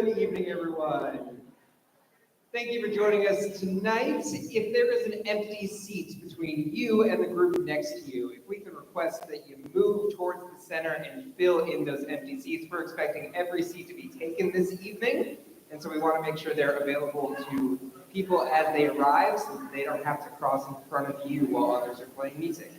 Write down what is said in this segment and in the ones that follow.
Good evening, everyone. Thank you for joining us tonight. If there is an empty seat between you and the group next to you, if we can request that you move towards the center and fill in those empty seats. We're expecting every seat to be taken this evening, and so we want to make sure they're available to people as they arrive so that they don't have to cross in front of you while others are playing music.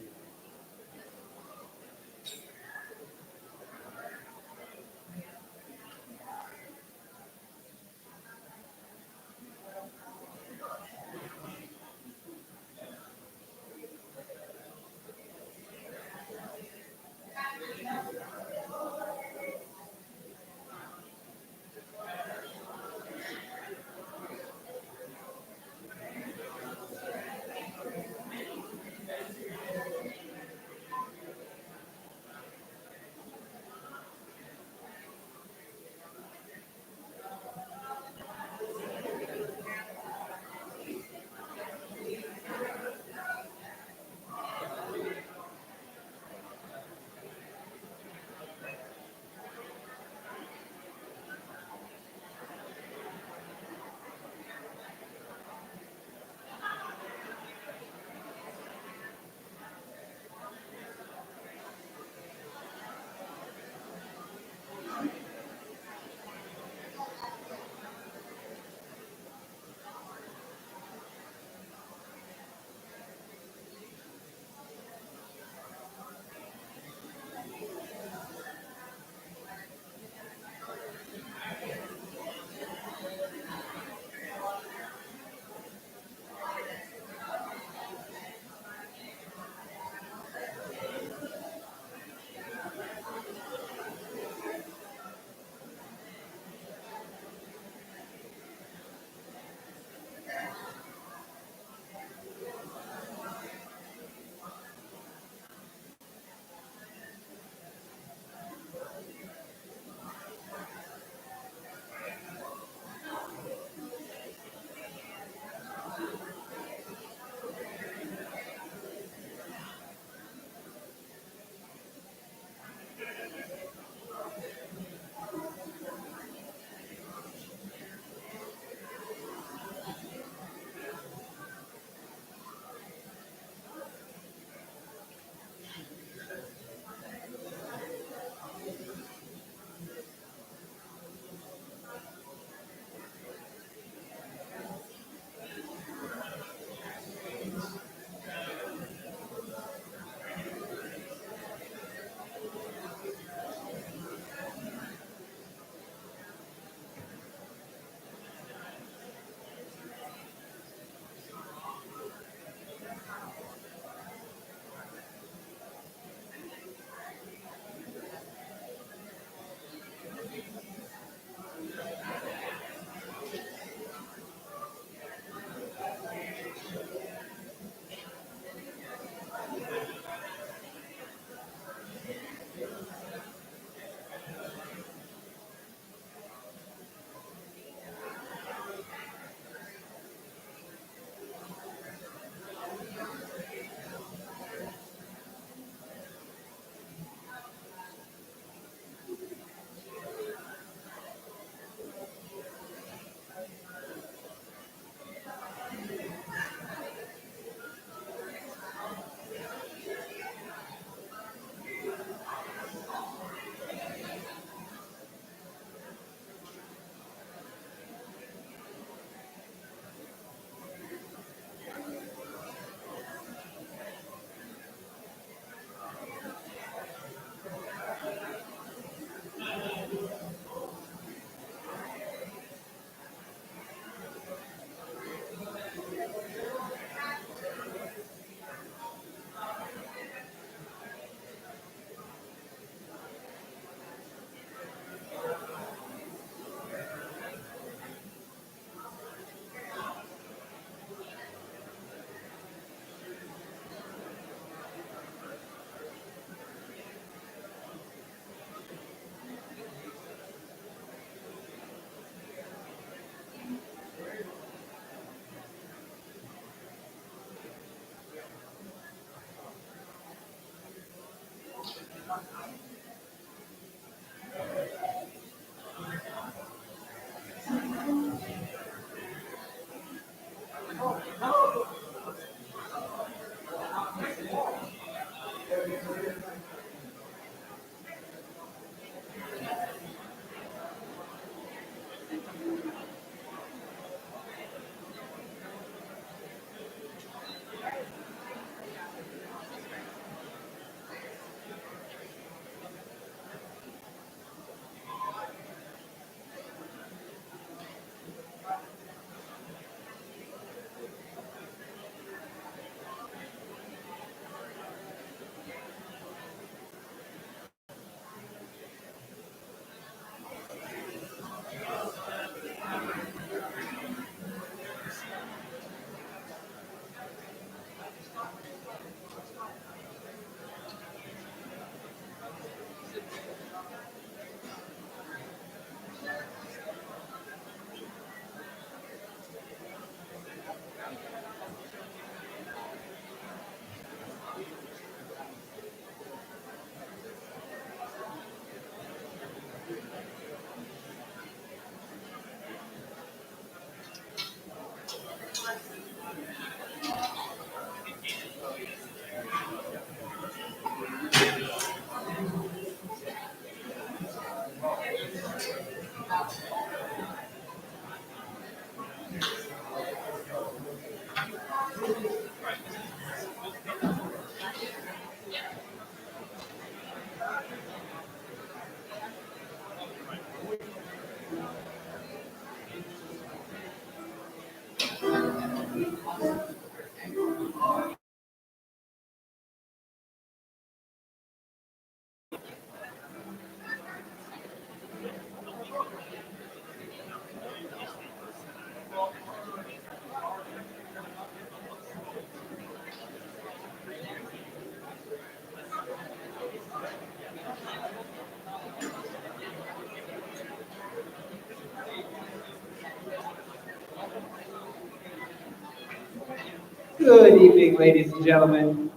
Good evening, ladies and gentlemen.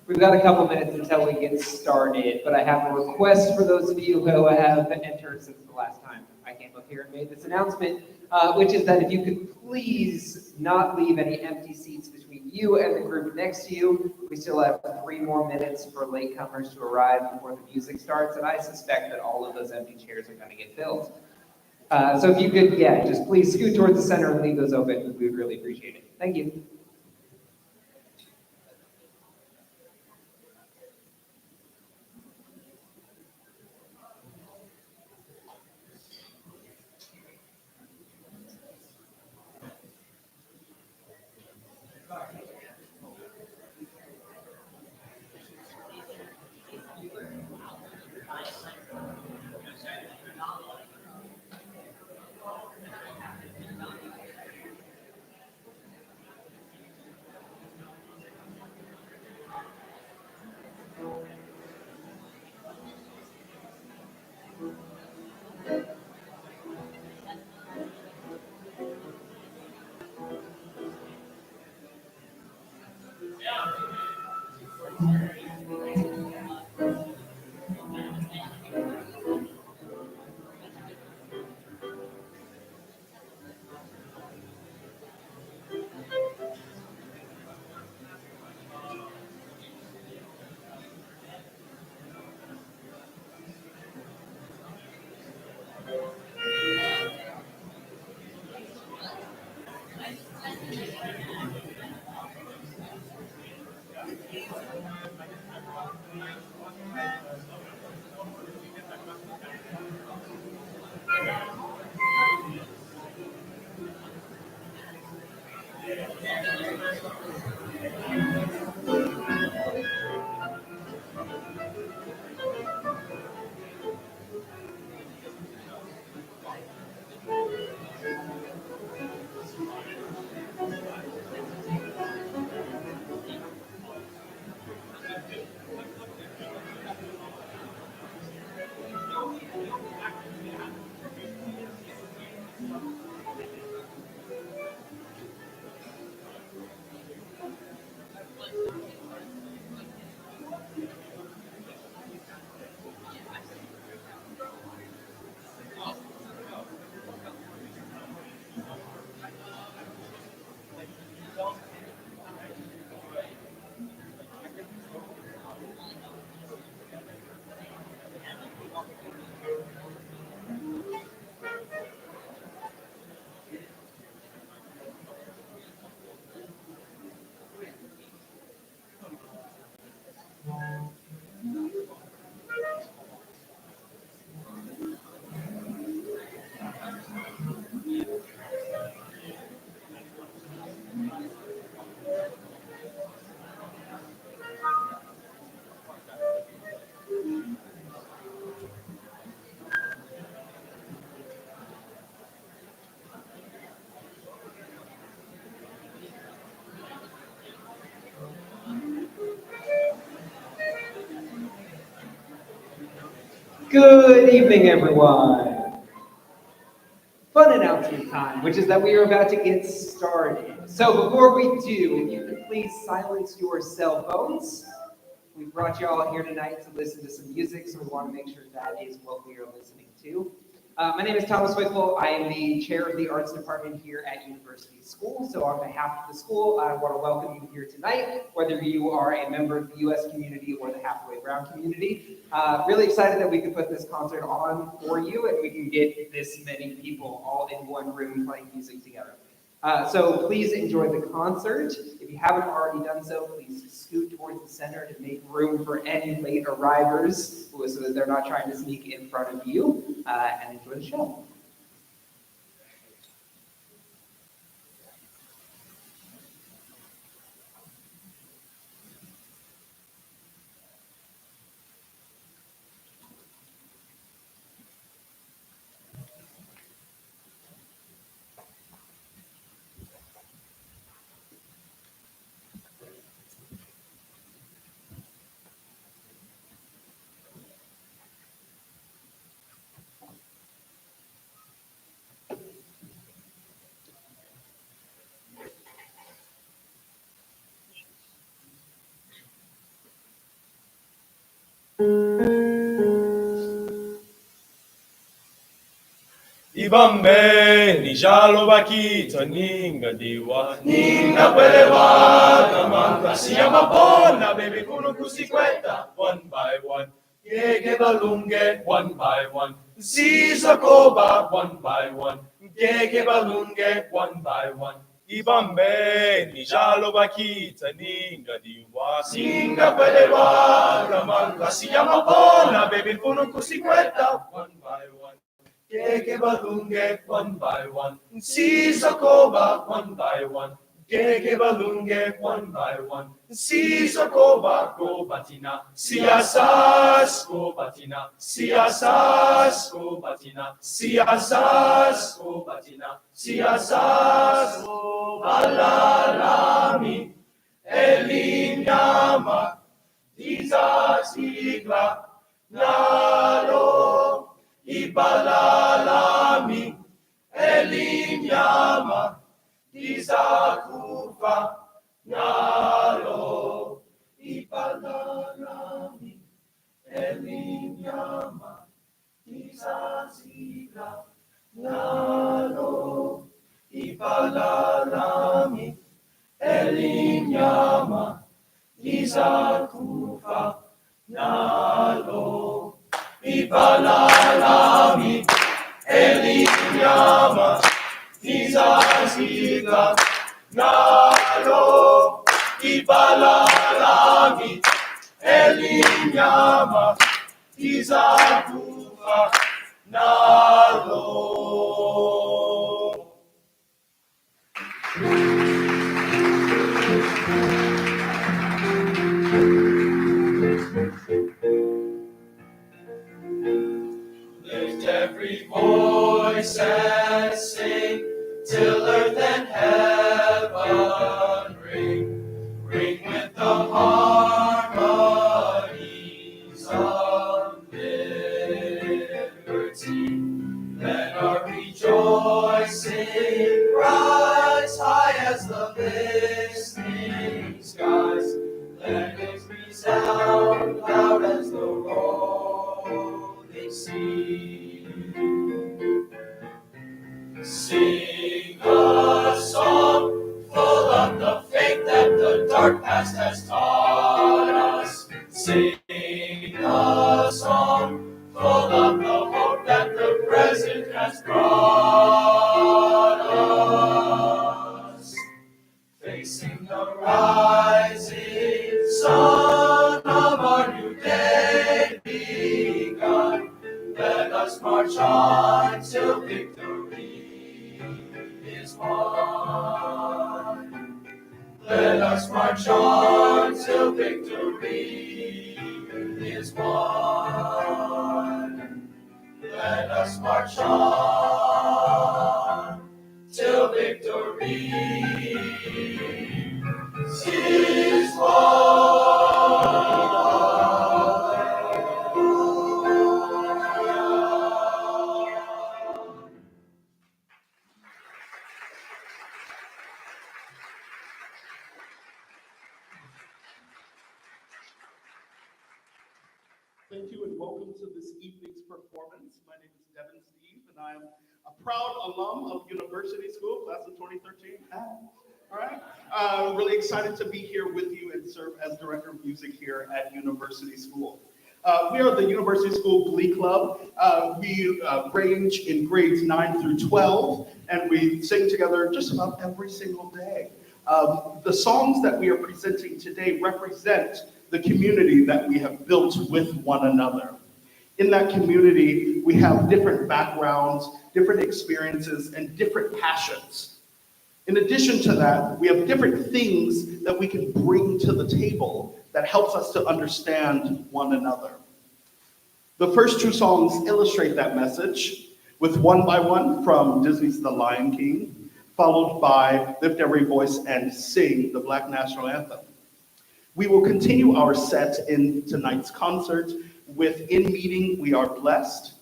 We've got a couple minutes until we get started, but I have a request for those of you who have entered since the last time I came up here and made this announcement, which is that if you could please not leave any empty seats between you and the group next to you. We still have 3 more minutes for latecomers to arrive before the music starts, and I suspect that all of those empty chairs are going to get filled. So if you could, yeah, just please scoot towards the center and leave those open, we would really appreciate it. Thank you. Good evening, everyone. Fun announcement time, which is that we are about to get started. So before we do, if you could please silence your cell phones. We brought you all here tonight to listen to some music, so we want to make sure that is what we are listening to. My name is Thomas Whitful. I am the chair of the arts department here at University School. So on behalf of the school, I want to welcome you here tonight, whether you are a member of the US community or the Halfway Brown community. Really excited that we could put this concert on for you and we can get this many people all in one room playing music together. So please enjoy the concert. If you haven't already done so, please scoot towards the center to make room for any late arrivers so that they're not trying to sneak in front of you, and enjoy the show. Ibambe ni jalo bakita ninga diwa ninga pelewa kamanga siyama bona baby kuno kusikweta one by one gege balunge one by one Sisa koba one by one gege balunge one by one Ibambe ni jalo bakita ninga diwa singa pelewa kamanga siyama bona baby kuno kusikweta one by one Gege balunge one by one, Sisa koba one by one. Gege balunge one by one, Sisa koba go batina, siasas go batina, siasas go batina, siasas go batina, siasas go balalami, elinyama, dizasigla, nalo. Ibalalami, elinyama, izakufa, nalo. Ibalalami, elinyama, izazila, nalo. Ibalalami, elinyama, izakufa, nalo. Ibalalami, elinyama, izazila, nalo. Ibalalami, elinyama, izakufa, nalo. Lift every voice and sing till earth and heaven ring. Ring with the harmonies of liberty. Let our rejoicing rise high as the listening skies. Let it resound loud as the rolling sea. Sing a song full of the faith that the dark past has taught us. Sing a song full of the hope that the present has brought us. Facing the rising sun of our new day begun, let us march on till victory is won. Let us march on till victory is won. Let us march on till victory is won. Thank you and welcome to this evening's performance. My name is Devin Steve and I am a proud alum of University School, class of 2013. All right. Really excited to be here with you and serve as Director of Music here at University School. We are the University School Glee Club. We range in grades 9 through 12, and we sing together just about every single day. The songs that we are presenting today represent the community that we have built with one another. In that community, we have different backgrounds, different experiences, and different passions. In addition to that, we have different things that we can bring to the table that helps us to understand one another. The first two songs illustrate that message, with One by One from Disney's The Lion King, followed by Lift Every Voice and Sing, the Black National Anthem. We will continue our set in tonight's concert with In Meeting We Are Blessed,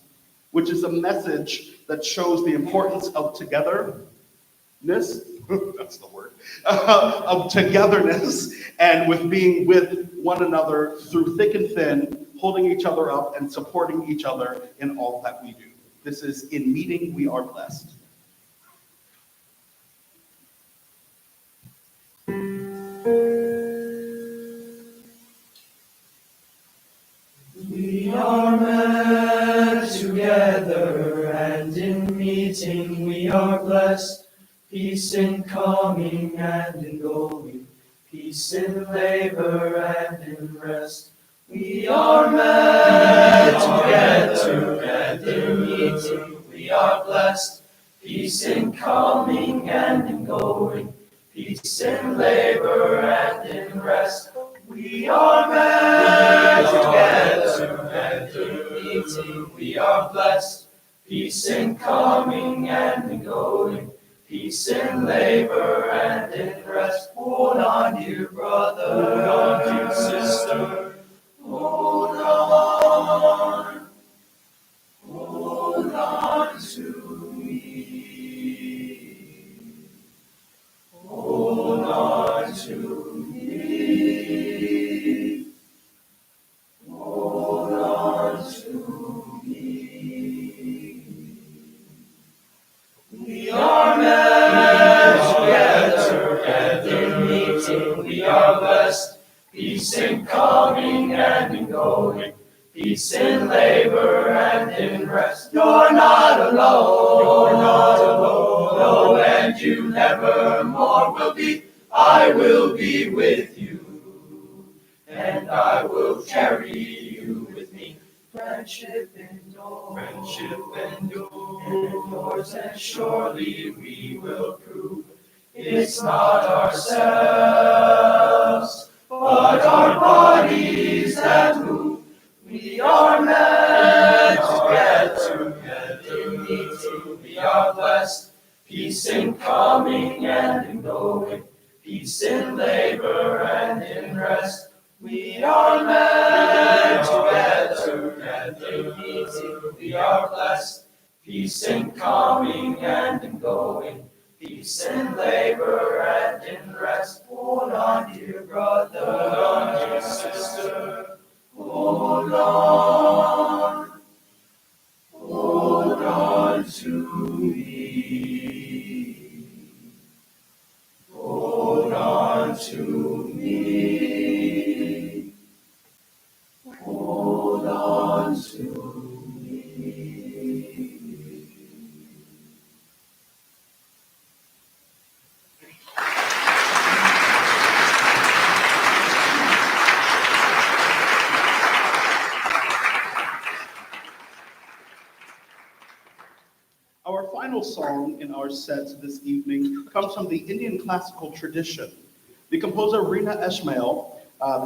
which is a message that shows the importance of together that's the word, of togetherness, and with being with one another through thick and thin, holding each other up and supporting each other in all that we do. This is In Meeting We Are Blessed. We are met together, and in meeting we are blessed. Peace in coming and in going, peace in labor and in rest. We are met together, and in meeting we are blessed. Peace in coming and in going, peace in labor and in rest. We are met together, and in meeting we are blessed. Peace in coming and in going, peace in labor and in rest. Hold on, dear brother, hold on, dear sister. Hold on to me. Hold on to me. Hold on to me. We are met together, and in meeting we are blessed. Peace in coming and in going, peace in labor and in rest. You're not alone, you're not alone, no, and you never more will be. I will be with you, and I will carry you with me. Friendship endures, and surely we will prove it's not ourselves, but our bodies that move. We are meant together, and in meeting we are blessed. Peace in coming and in going, peace in labor and in rest. We are meant together, and in meeting we are blessed. Peace in coming and in going, peace in labor and in rest. Hold on, dear brother, hold on, dear sister. Hold on to me. Hold on to me. Hold on to me. Our final song in our set this evening comes from the Indian classical tradition. The composer Reena Esmail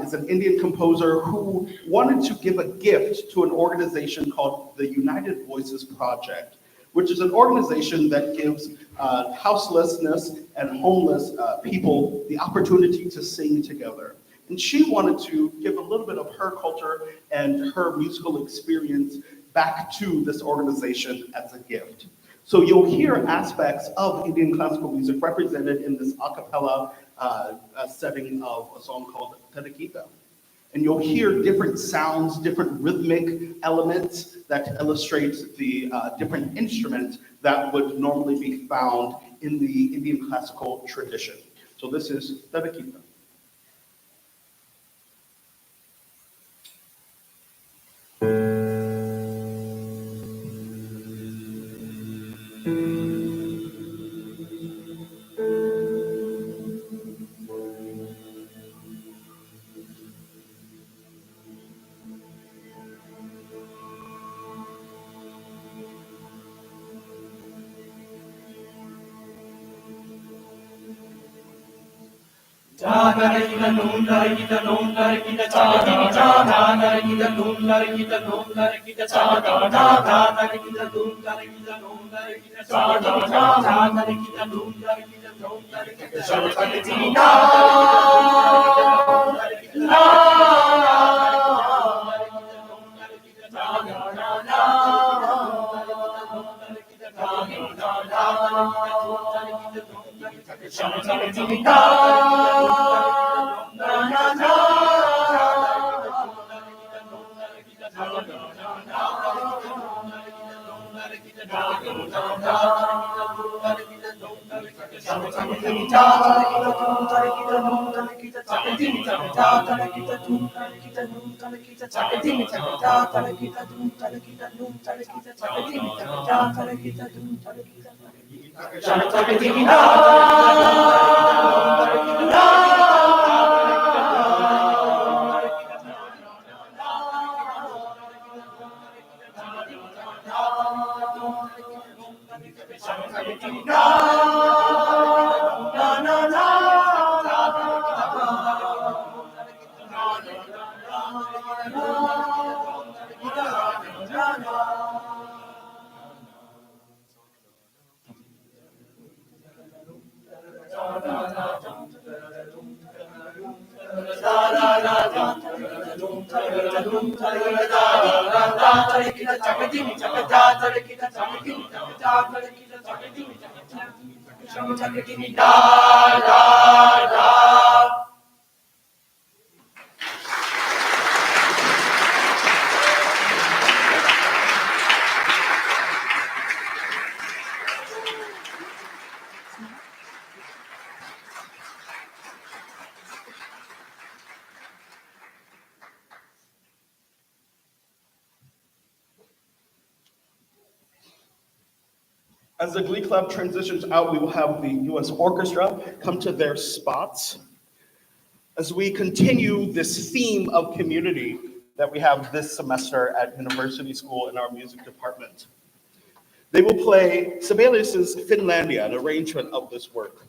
is an Indian composer who wanted to give a gift to an organization called the United Voices Project, which is an organization that gives houselessness and homeless people the opportunity to sing together. And she wanted to give a little bit of her culture and her musical experience back to this organization as a gift. So you'll hear aspects of Indian classical music represented in this a cappella setting of a song called Tadakita. And you'll hear different sounds, different rhythmic elements that illustrate the different instruments that would normally be found in the Indian classical tradition. So this is Tadakita. Da da da num da da num da da da da da da da num da da num da da da da da da da num da da num da da da da da da num da da num da da da da As the Glee Club transitions out, we will have the U.S. Orchestra come to their spots as we continue this theme of community that we have this semester at University School in our music department. They will play Sibelius's Finlandia, an arrangement of this work.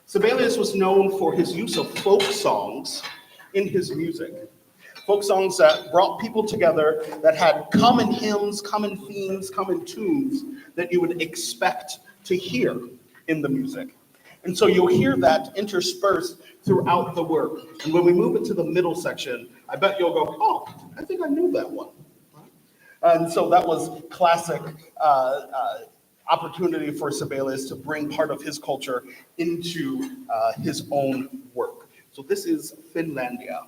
Sibelius was known for his use of folk songs in his music. Folk songs that brought people together, that had common hymns, common themes, common tunes that you would expect to hear in the music. And so you'll hear that interspersed throughout the work. And when we move into the middle section, I bet you'll go, oh, I think I knew that one. And so that was classic opportunity for Sibelius to bring part of his culture into his own work. So this is Finlandia.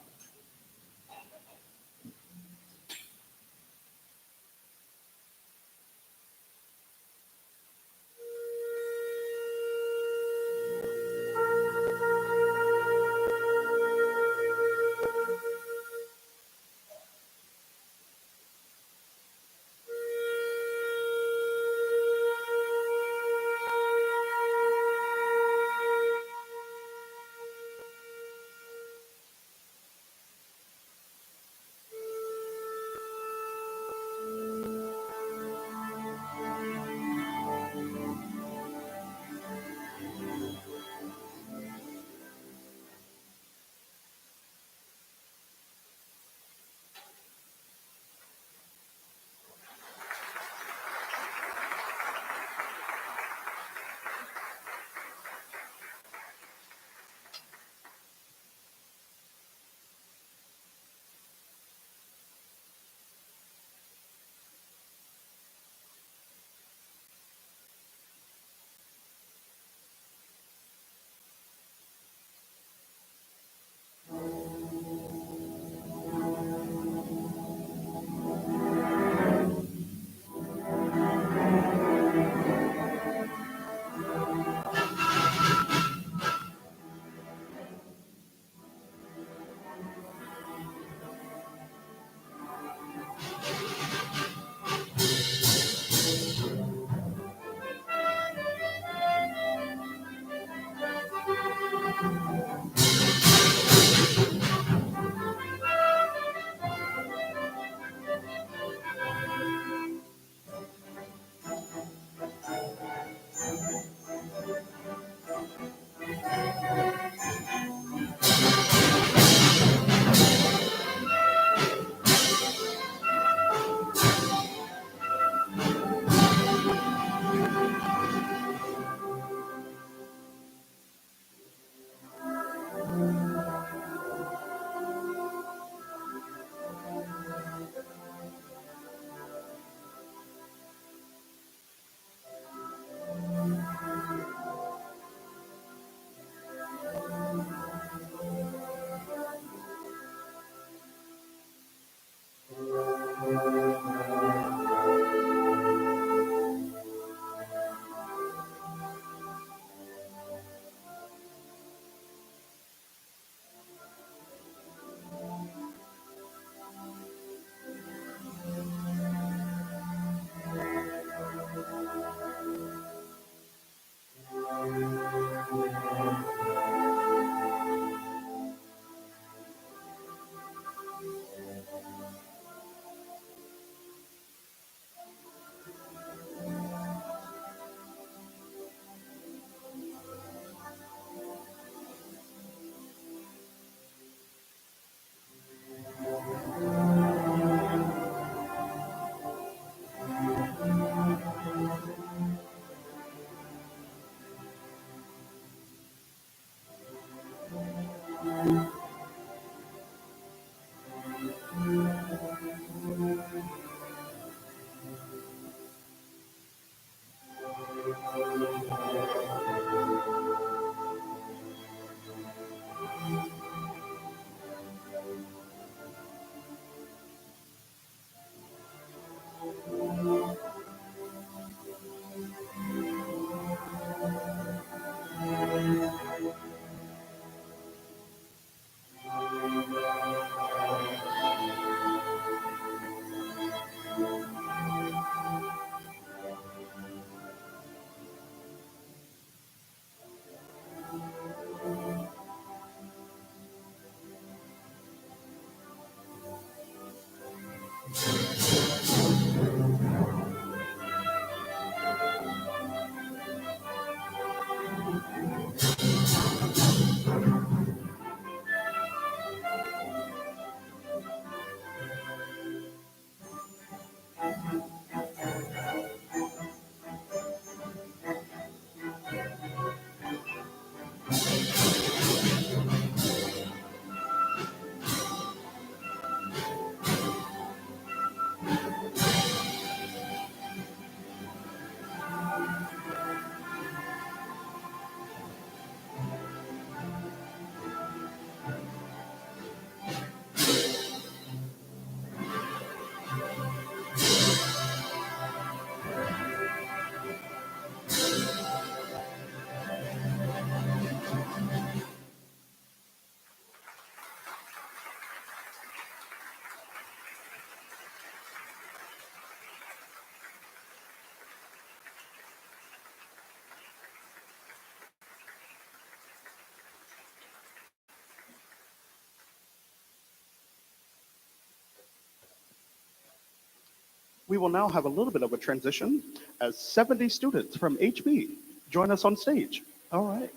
We will now have a little bit of a transition as 70 students from HB join us on stage. All right.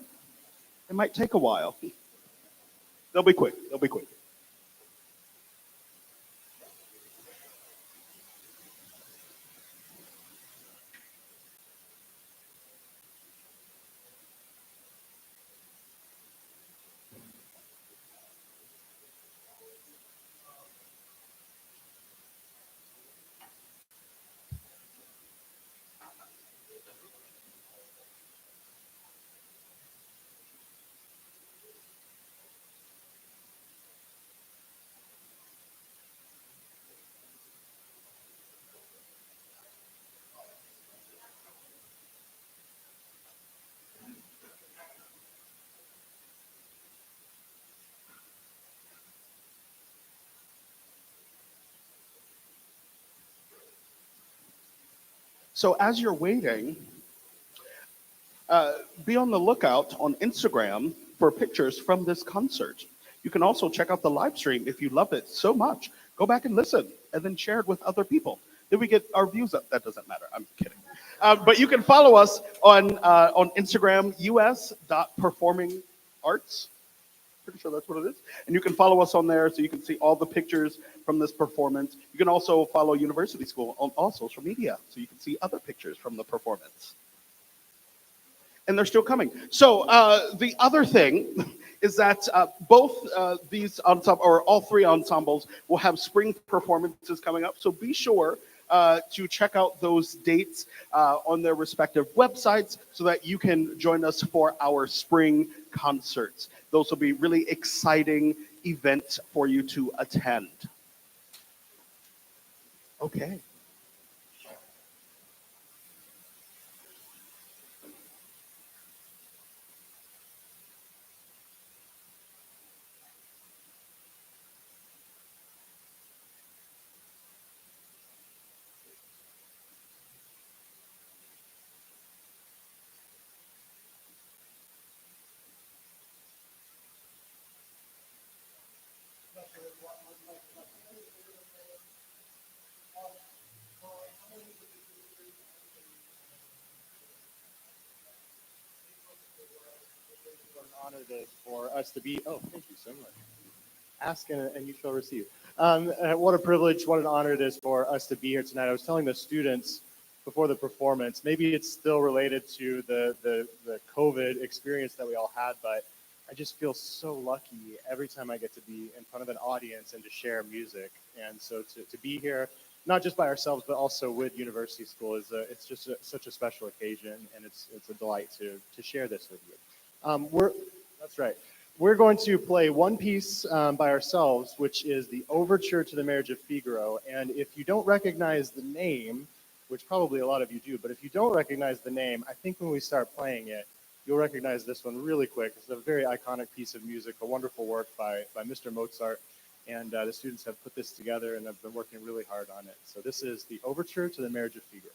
It might take a while. They'll be quick. They'll be quick. So as you're waiting, be on the lookout on Instagram for pictures from this concert. You can also check out the live stream if you love it so much. Go back and listen and then share it with other people. Then we get our views up. That doesn't matter. I'm kidding. But you can follow us on Instagram, us.performingarts. Pretty sure that's what it is. And you can follow us on there so you can see all the pictures from this performance. You can also follow University School on all social media so you can see other pictures from the performance. And they're still coming. So the other thing is that both these ensembles, or all three ensembles, will have spring performances coming up. So be sure to check out those dates on their respective websites so that you can join us for our spring concerts. Those will be really exciting events for you to attend. Okay. What an honor it is for us to be. Oh, thank you so much. Ask and you shall receive. What a privilege, what an honor it is for us to be here tonight. I was telling the students before the performance, maybe it's still related to the COVID experience that we all had, but I just feel so lucky every time I get to be in front of an audience and to share music. And so to be here, not just by ourselves, but also with University School, it's just such a special occasion, and it's a delight to share this with you. That's right. We're going to play one piece by ourselves, which is the Overture to the Marriage of Figaro. And if you don't recognize the name, which probably a lot of you do, but if you don't recognize the name, I think when we start playing it, you'll recognize this one really quick. It's a very iconic piece of music, a wonderful work by Mr. Mozart. And the students have put this together and have been working really hard on it. So this is the Overture to the Marriage of Figaro.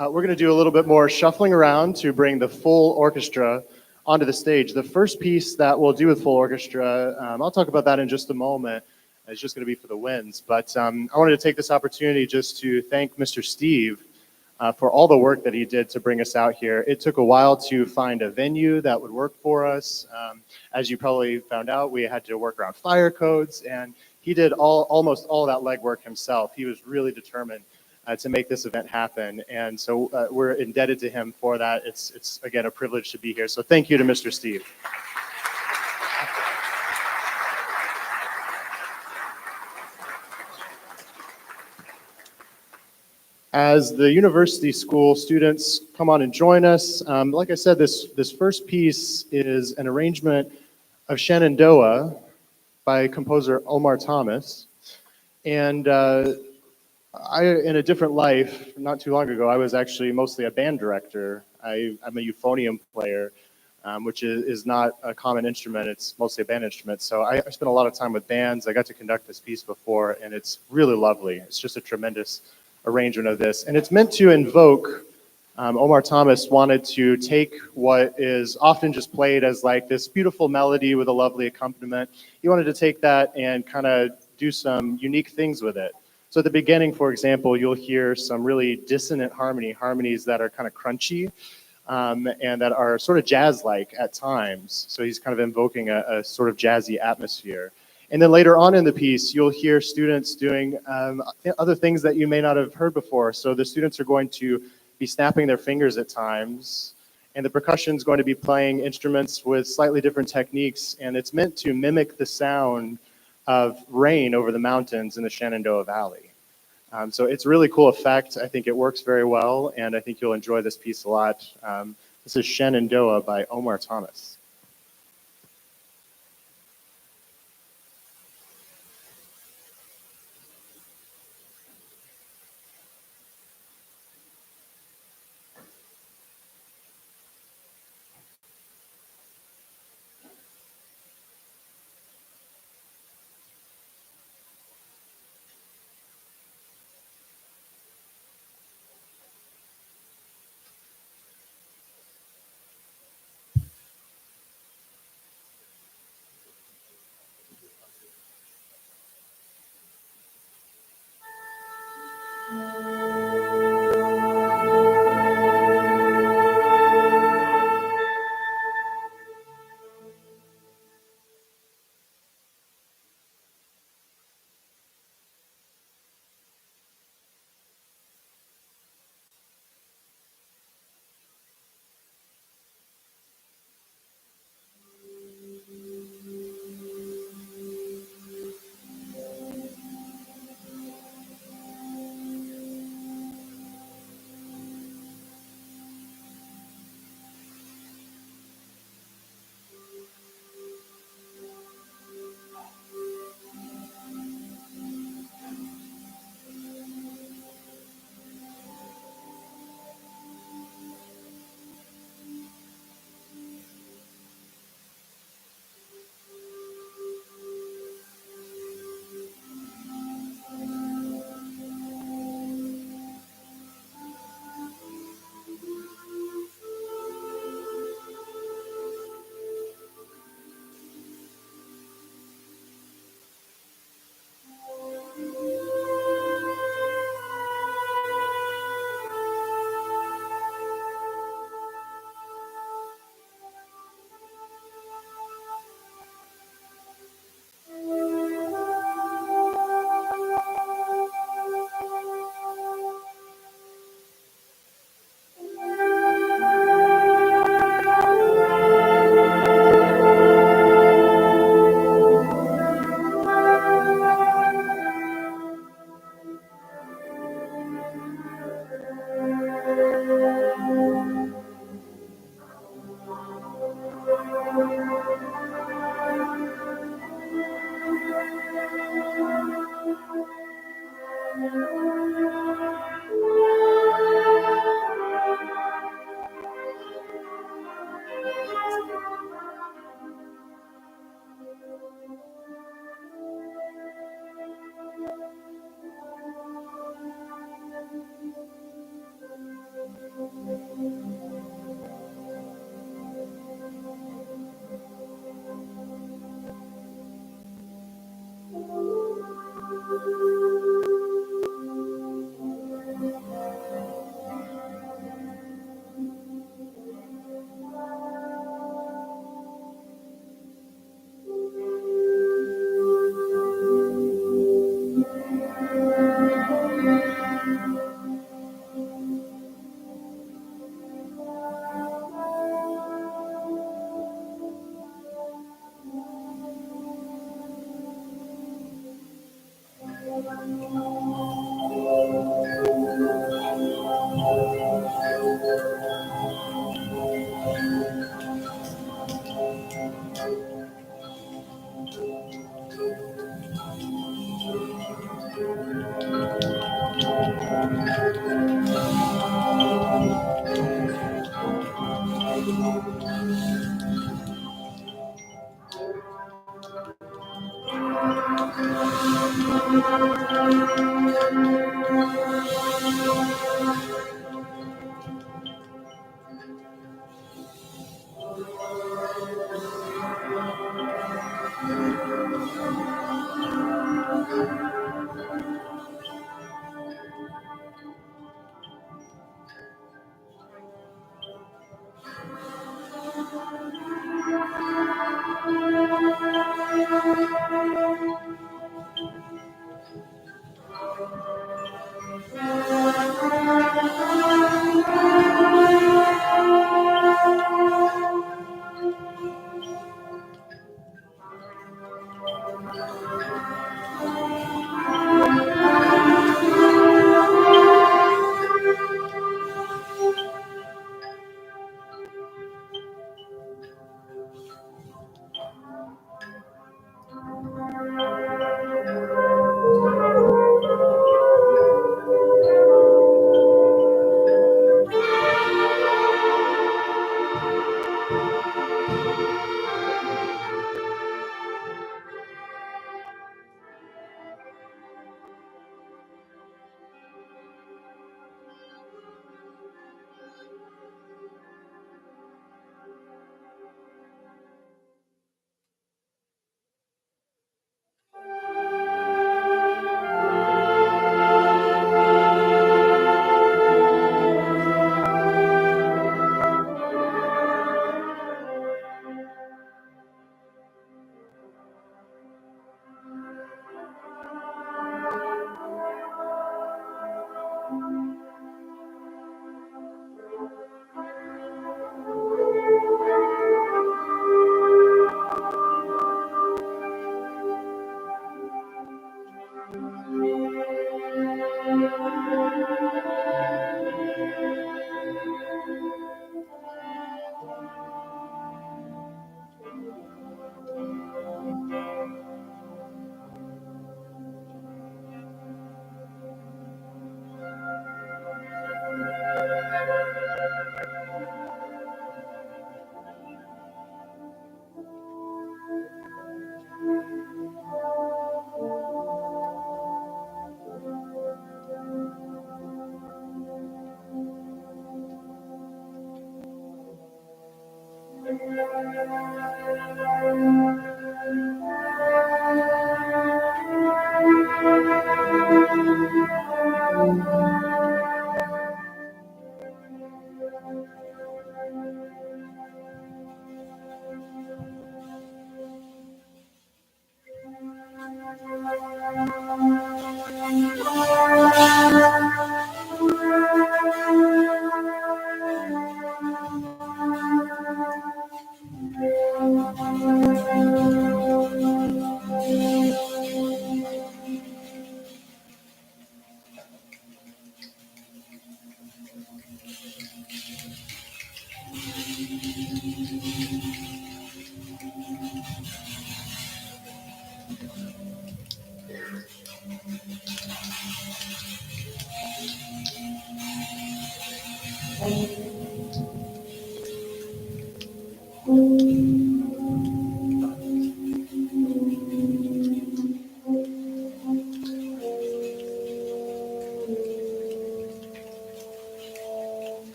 We're going to do a little bit more shuffling around to bring the full orchestra onto the stage. The first piece that we'll do with full orchestra, I'll talk about that in just a moment. It's just going to be for the winds. But I wanted to take this opportunity just to thank Mr. Steve for all the work that he did to bring us out here. It took a while to find a venue that would work for us. As you probably found out, we had to work around fire codes, and he did almost all that legwork himself. He was really determined to make this event happen. And so we're indebted to him for that. It's again, a privilege to be here. So thank you to Mr. Steve. As the university school students come on and join us, like I said, this first piece is an arrangement of Shenandoah by composer Omar Thomas. And in a different life, not too long ago, I was actually mostly a band director. I'm a euphonium player, which is not a common instrument. It's mostly a band instrument. So I spent a lot of time with bands. I got to conduct this piece before, and it's really lovely. It's just a tremendous arrangement of this. And it's meant to invoke, Omar Thomas wanted to take what is often just played as like this beautiful melody with a lovely accompaniment. He wanted to take that and kind of do some unique things with it. So at the beginning, for example, you'll hear some really dissonant harmonies that are kind of crunchy and that are sort of jazz-like at times. So he's kind of invoking a sort of jazzy atmosphere. And then later on in the piece, you'll hear students doing other things that you may not have heard before. So the students are going to be snapping their fingers at times, and the percussion is going to be playing instruments with slightly different techniques, and it's meant to mimic the sound of rain over the mountains in the Shenandoah Valley. So it's a really cool effect. I think it works very well, and I think you'll enjoy this piece a lot. This is Shenandoah by Omar Thomas.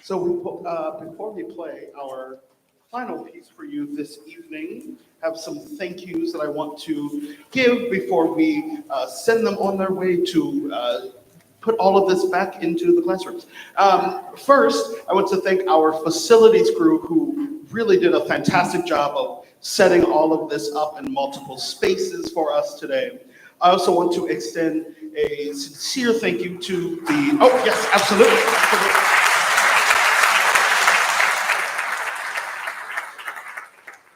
Before we play our final piece for you this evening, have some thank yous that I want to give before we send them on their way to put all of this back into the classrooms. First, I want to thank our facilities crew who really did a fantastic job of setting all of this up in multiple spaces for us today. I also want to extend a sincere thank you to the, oh yes, absolutely.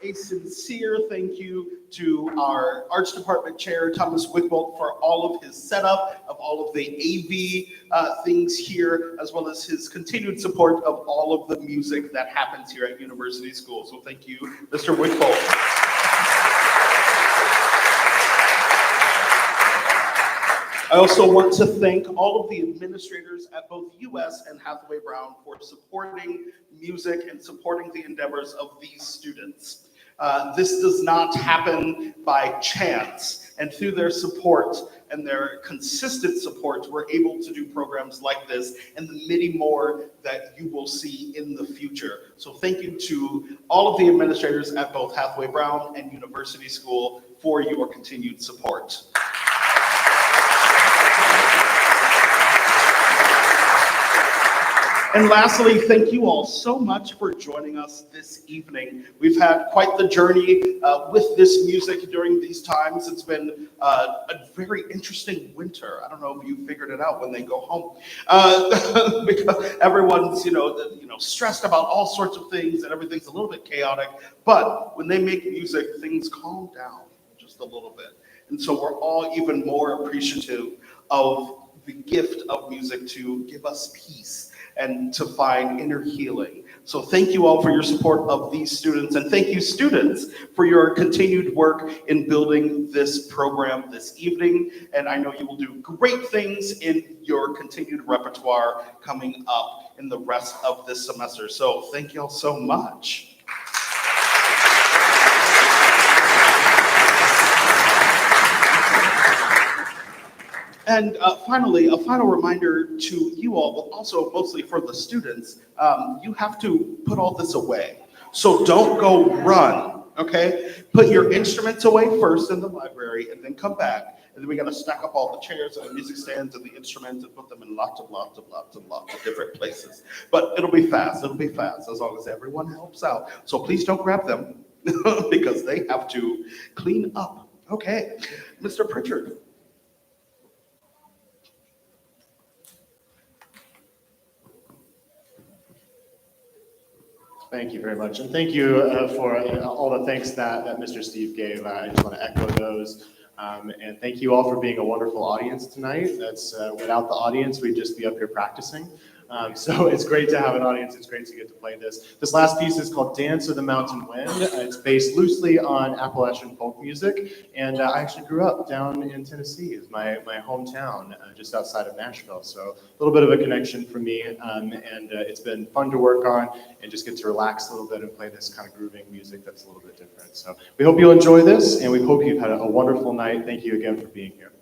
A sincere thank you to our Arts Department Chair, Thomas Wickbold, for all of his setup, of all of the AV things here, as well as his continued support of all of the music that happens here at University School. So thank you, Mr. Wickbold. I also want to thank all of the administrators at both US and Hathaway Brown for supporting music and supporting the endeavors of these students. This does not happen by chance, and through their support and their consistent support, we're able to do programs like this and the many more that you will see in the future. So thank you to all of the administrators at both Hathaway Brown and University School for your continued support. And lastly, thank you all so much for joining us this evening. We've had quite the journey with this music during these times. It's been a very interesting winter. I don't know if you figured it out when they go home, because everyone's stressed about all sorts of things and everything's a little bit chaotic. But when they make music, things calm down just a little bit, and so we're all even more appreciative of the gift of music to give us peace and to find inner healing. So thank you all for your support of these students, and thank you students for your continued work in building this program this evening. And I know you will do great things in your continued repertoire coming up in the rest of this semester. So thank you all so much. And finally, a final reminder to you all, but also mostly for the students, you have to put all this away. So don't go run, okay? Put your instruments away first in the library and then come back. And then we gotta stack up all the chairs and the music stands and the instruments and put them in lots of different places. But it'll be fast as long as everyone helps out. So please don't grab them because they have to clean up. Okay, Mr. Pritchard. Thank you very much. And thank you for all the thanks that Mr. Steve gave. I just want to echo those. And thank you all for being a wonderful audience tonight. That's without the audience, we'd just be up here practicing. So it's great to have an audience. It's great to get to play this. This last piece is called Dance of the Mountain Wind. It's based loosely on Appalachian folk music. And I actually grew up down in Tennessee. It's my hometown, just outside of Nashville. So a little bit of a connection for me. And it's been fun to work on and just get to relax a little bit and play this kind of grooving music that's a little bit different. So we hope you'll enjoy this, and we hope you've had a wonderful night. Thank you again for being here.